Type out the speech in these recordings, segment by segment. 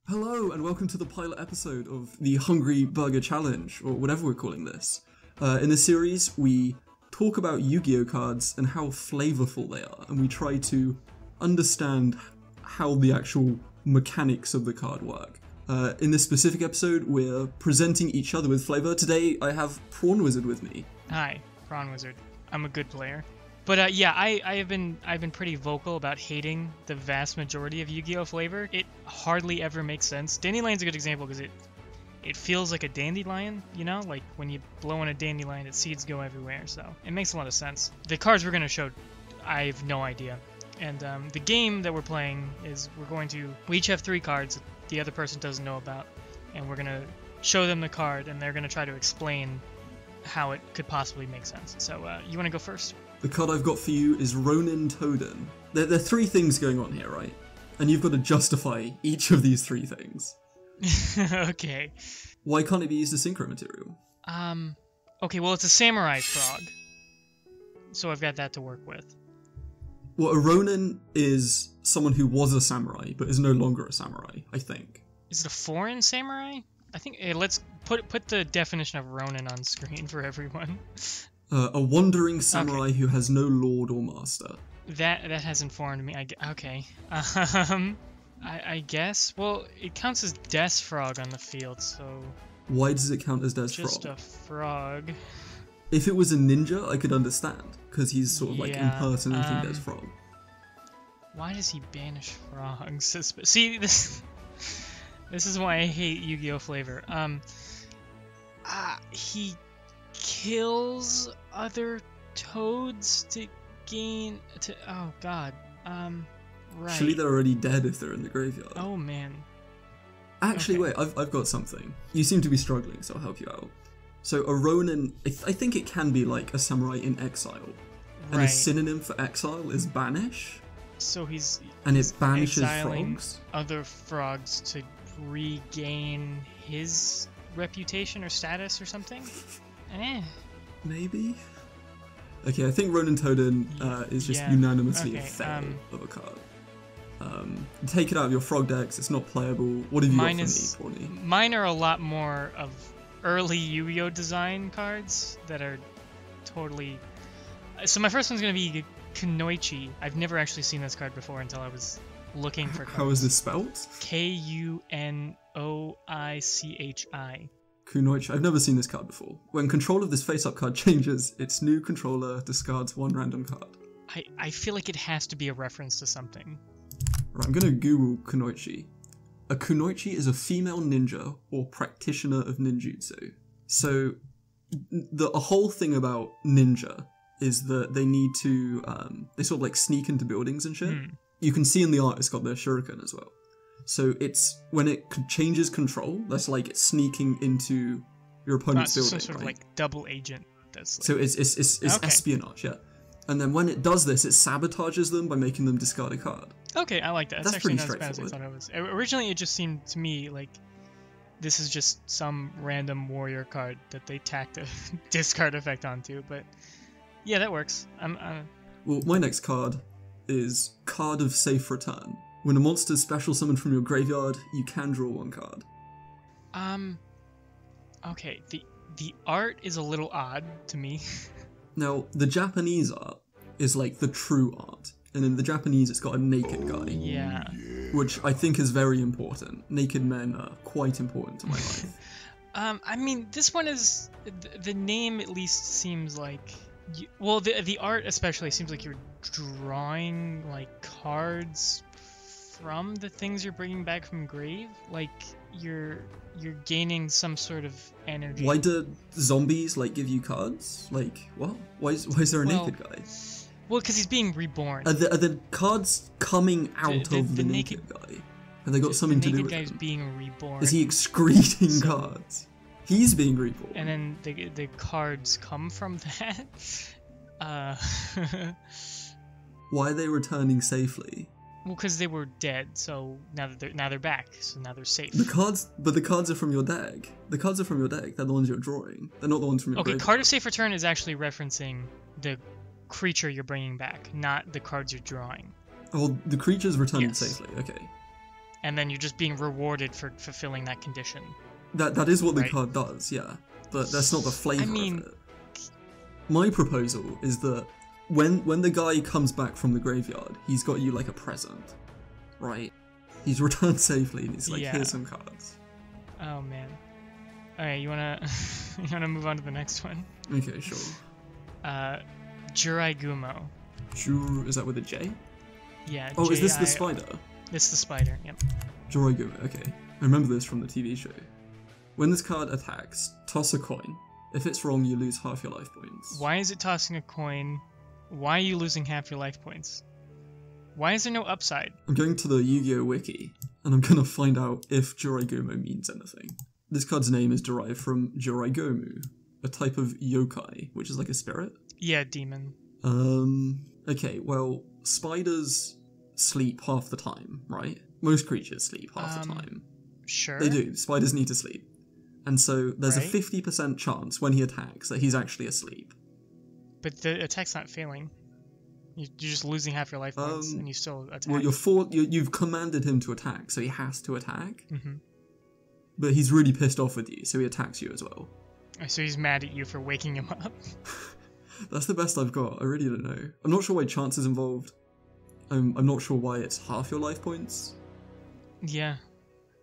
Hello and welcome to the pilot episode of the Hungry Burger Challenge, or whatever we're calling this. In this series, we talk about Yu-Gi-Oh cards and how flavorful they are, and we try to understand how the actual mechanics of the card work. In this specific episode, we're presenting each other with flavor. Today, I have Prawn Wizard with me. Hi, Prawn Wizard. I'm a good player. But yeah, I've been pretty vocal about hating the vast majority of Yu-Gi-Oh flavor. It hardly ever makes sense. Dandelion's a good example because it feels like a dandelion, you know? Like when you blow on a dandelion, its seeds go everywhere, so it makes a lot of sense. The cards we're going to show, I have no idea. And the game that we're playing is we each have 3 cards that the other person doesn't know about, and we're going to show them the card, and they're going to try to explain how it could possibly make sense. So you want to go first? The card I've got for you is Ronin Toaden. There are 3 things going on here, right? And you've got to justify each of these 3 things. Okay. Why can't it be used as synchro material? Okay, well, it's a samurai frog, so I've got that to work with. Well, a Ronin is someone who was a samurai, but is no longer a samurai, I think. Is it a foreign samurai? I think, let's put the definition of Ronin on screen for everyone. A wandering samurai who has no lord or master. That has informed me. Okay. I guess. Well, it counts as Death Frog on the field, so. Why does it count as Death Frog? Just a frog. If it was a ninja, I could understand, because he's sort of like impersonating Death Frog. Why does he banish frogs? See, this is why I hate Yu-Gi-Oh flavor. He kills other toads to gain oh god. Right. Surely they're already dead if they're in the graveyard. Oh man. Actually, wait, I've got something. You seem to be struggling, so I'll help you out. So a Ronin, I think it can be like a samurai in exile. And a synonym for exile is banish. So he's it banishes exiling frogs. Other frogs to regain his reputation or status or something? Maybe? Okay, I think Ronin Toaden is just unanimously a fail of a card. Take it out of your frog decks, it's not playable. What have you got for me, Prawny? Mine are a lot more of early Yu-Gi-Oh design cards that are totally... So my first one's going to be Kunoichi. I've never actually seen this card before until I was looking for cards. How is this spelled? Kunoichi. Kunoichi. I've never seen this card before. When control of this face-up card changes, its new controller discards 1 random card. I feel like it has to be a reference to something. Right, I'm gonna Google Kunoichi. A Kunoichi is a female ninja or practitioner of ninjutsu. So, a whole thing about ninja is that they need to, they sort of like sneak into buildings and shit. You can see in the art it's got their shuriken as well. So it's, when it changes control, that's like it's sneaking into your opponent's building, some sort of like double agent. That's like... So it's espionage, yeah. And then when it does this, it sabotages them by making them discard a card. Okay, I like that. That's actually pretty not as bad as I thought it was. Originally, it just seemed to me like this is just some random warrior card that they tacked a discard effect onto, but yeah, that works. Well, my next card is Card of Safe Return. When a monster is special summoned from your graveyard, you can draw 1 card. Okay, the art is a little odd to me. Now, the Japanese art is like the true art. And in the Japanese, it's got a naked guy. Yeah. Which I think is very important. Naked men are quite important to my life. I mean, this one is... The name at least seems like... Well, the art especially seems like you're drawing, like, cards from the things you're bringing back from grave. Like, you're gaining some sort of energy. Why do zombies, like, give you cards? Like, what? Why is there a naked guy? Well, because he's being reborn. Are the cards coming out of the naked guy? Have they got something to do with it? The naked guy's being reborn. Is he excreting cards? He's being reborn. And then the cards come from that? Why are they returning safely? Well, because they were dead, so now they're back, so now they're safe. The cards are from your deck. The cards are from your deck. They're the ones you're drawing. They're not the ones from your graveyard. Card of Safe Return is actually referencing the creature you're bringing back, not the cards you're drawing. Oh, the creature's returning safely. Okay. and then you're just being rewarded for fulfilling that condition. That is what the Right. card does, yeah. But that's not the flavour mean- of it. My proposal is that when the guy comes back from the graveyard, he's got you like a present, right? He's returned safely and he's like, Yeah. here's some cards. Oh man. Alright, you wanna you wanna move on to the next one? Okay, sure. Jurai Gumo. Is that with a J? Yeah. Oh, is this the J-I- spider? This is the spider, yep. Jorigumo, okay. I remember this from the TV show. When this card attacks, toss a coin. If it's wrong, you lose half your life points. Why is it tossing a coin? Why are you losing half your life points? Why is there no upside? I'm going to the Yu-Gi-Oh wiki, and I'm gonna find out if Jorigumo means anything. This card's name is derived from Joraigomu, a type of yokai, which is like a spirit. Yeah, demon. Okay, well, spiders sleep half the time, right? Most creatures sleep half the time. Sure. They do. Spiders need to sleep. And so there's Right. a 50% chance when he attacks that he's actually asleep. But the attack's not failing. You're just losing half your life points, and you still attack. Well, you've commanded him to attack, so he has to attack. Mm-hmm. But he's really pissed off with you, so he attacks you as well. So he's mad at you for waking him up. That's the best I've got. I really don't know. I'm not sure why chance is involved. I'm not sure why it's half your life points. Yeah.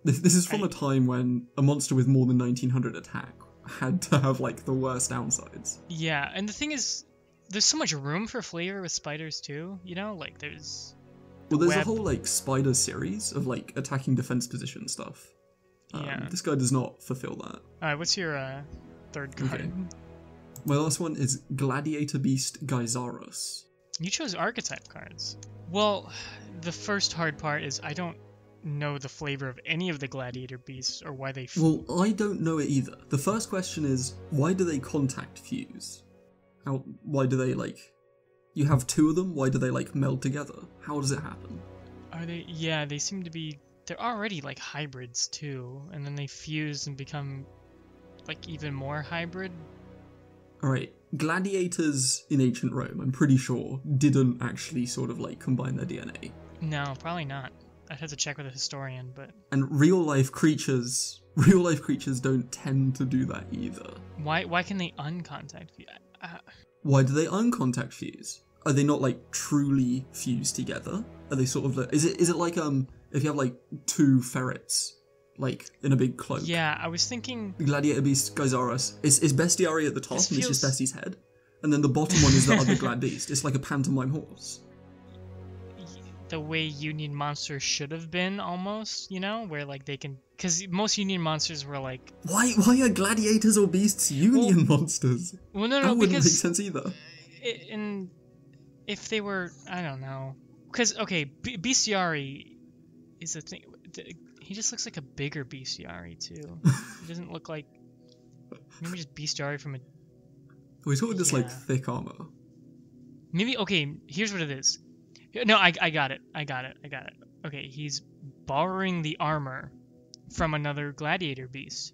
This is from a time when a monster with more than 1900 attack had to have like the worst downsides. Yeah, and the thing is, there's so much room for flavor with spiders too, you know? Like, there's... Well, there's a web. whole like spider series of like attacking defense position stuff. Yeah. This guy does not fulfill that. Alright, what's your third card? Okay. My last one is Gladiator Beast Garus. You chose archetype cards. Well, the first hard part is I don't know the flavor of any of the Gladiator beasts or why they... Well, I don't know it either. The first question is, why do they contact fuse? Why do they like... You have two of them, why do they like meld together? How does it happen? Are they... Yeah, they seem to be... They're already like hybrids too, and then they fuse and become like even more hybrid. Alright, gladiators in ancient Rome, I'm pretty sure, didn't actually sort of like combine their DNA. No, probably not. I'd have to check with a historian, but... And real life creatures don't tend to do that either. Why can they uncontact fuse? Why do they uncontact fuse? Are they not like truly fused together? Are they sort of like... Is it like if you have like two ferrets like in a big cloak? Yeah, I was thinking... The Gladiator Beast Garus is Bestiary at the top, This and it's just feels- Bestie's head. And then the bottom one is the other Glad Beast. It's like a pantomime horse. the way Union monsters should have been, almost, you know, where like they can, because most Union monsters were like, Why are gladiators or beasts union monsters? well, no, That wouldn't because make sense either. in if they were, I don't know, because okay, Bestiary is a thing. He just looks like a bigger Bestiary too. He doesn't look like maybe just Bestiary from a. We're talking just like Yeah. thick armor. Maybe okay. Here's what it is. No, I got it. Okay, he's borrowing the armor from another gladiator beast.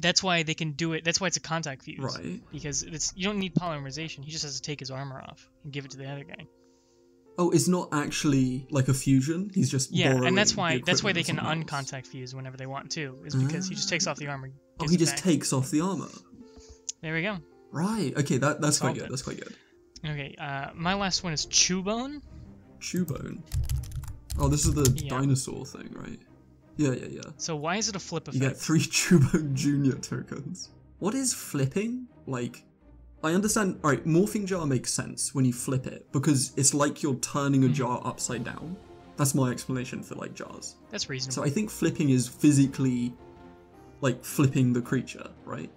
That's why they can do it. That's why it's a contact fuse. Right. Because you don't need polymerization. He just has to take his armor off and give it to the other guy. Oh, it's not actually like a fusion. He's just borrowing and that's the why they equipment can of someone else. uncontact fuse whenever they want to. Is because he just takes off the armor. Oh, gives he it just back. takes off the armor. There we go. Right. Okay, that's quite Solved good. it. That's quite good. Okay. My last one is Chewbone. Chewbone. Oh, this is the Yeah. dinosaur thing, right? Yeah. So why is it a flip effect? You get 3 Chewbone Junior tokens. What is flipping? Like, I understand. Alright, morphing jar makes sense when you flip it, because it's like you're turning a jar upside down. That's my explanation for, like, jars. That's reasonable. So I think flipping is physically, like, flipping the creature, right?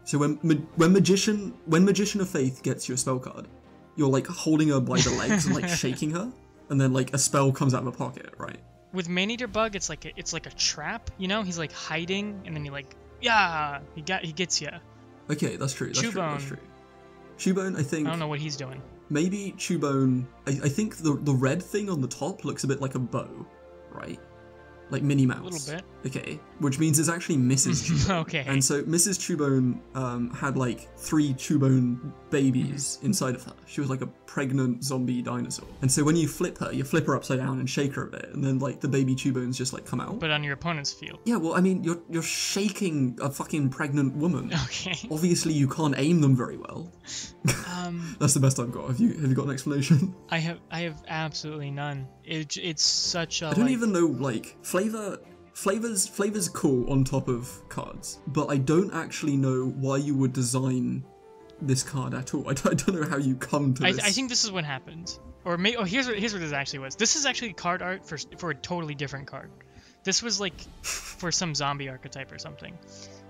So when Magician of Faith gets your spell card, you're, like, holding her by the legs and, like, shaking her, and then, like, a spell comes out of a pocket, right? With Maneater Bug, it's like a trap, you know? He's like hiding, and then you like, yeah, he gets ya. Okay, that's true. That's Chewbone. true. Chewbone, I think. I don't know what he's doing. Maybe Chewbone. I think the red thing on the top looks a bit like a bow, right? Like Minnie Mouse. A little bit. Okay, which means it's actually Mrs. Chewbone. Okay. And so Mrs. Chewbone had like 3 Chewbone babies inside of her. She was like a pregnant zombie dinosaur. And so when you flip her upside down and shake her a bit, and then like the baby Chewbones just like come out. But on your opponent's field. Yeah, well, I mean, you're shaking a fucking pregnant woman. Okay. Obviously, you can't aim them very well. That's the best I've got. Have you got an explanation? I have absolutely none. It's such a. I don't even know, like, flavor's cool on top of cards, but I don't actually know why you would design this card at all. I don't know how you come to this. I think this is what happened. Or here's what this actually was. This is actually card art for a totally different card. This was like for some zombie archetype or something.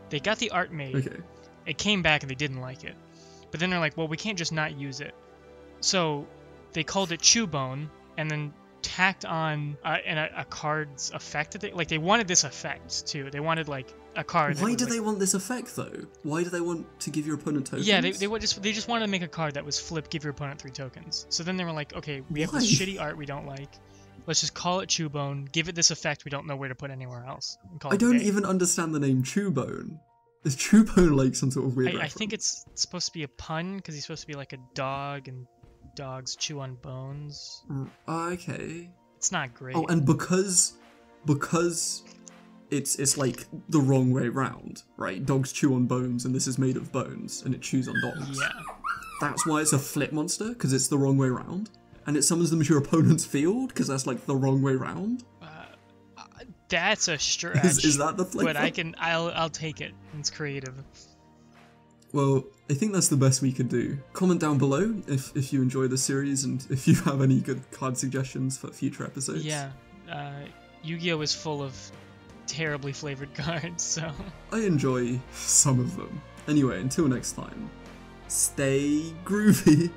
They got the art made. Okay. It came back and they didn't like it. But then they're like, well, we can't just not use it. So they called it Chewbone and then tacked on a card's effect. They wanted this effect too. They wanted like a card. Why do they want this effect though? Why do they want to give your opponent tokens? Yeah, they just wanted to make a card that was flip, give your opponent 3 tokens. So then they were like, okay, we have this shitty art we don't like. Let's just call it Chewbone, give it this effect we don't know where to put anywhere else. I don't even understand the name Chewbone. Is Chewbone like some sort of weird I think it's supposed to be a pun, because he's supposed to be like a dog, and dogs chew on bones. Okay. It's not great. Oh, and because it's like the wrong way round, right? Dogs chew on bones, and this is made of bones, and it chews on dogs. Yeah. That's why it's a flip monster, because it's the wrong way round. And it summons them to your opponent's field, because that's like the wrong way round. That's a stretch. Is that the flavor? But I'll take it. It's creative. Well, I think that's the best we could do. Comment down below if you enjoy the series and if you have any good card suggestions for future episodes. Yeah, Yu-Gi-Oh! Is full of terribly flavored cards, so... I enjoy some of them. Anyway, until next time, stay groovy.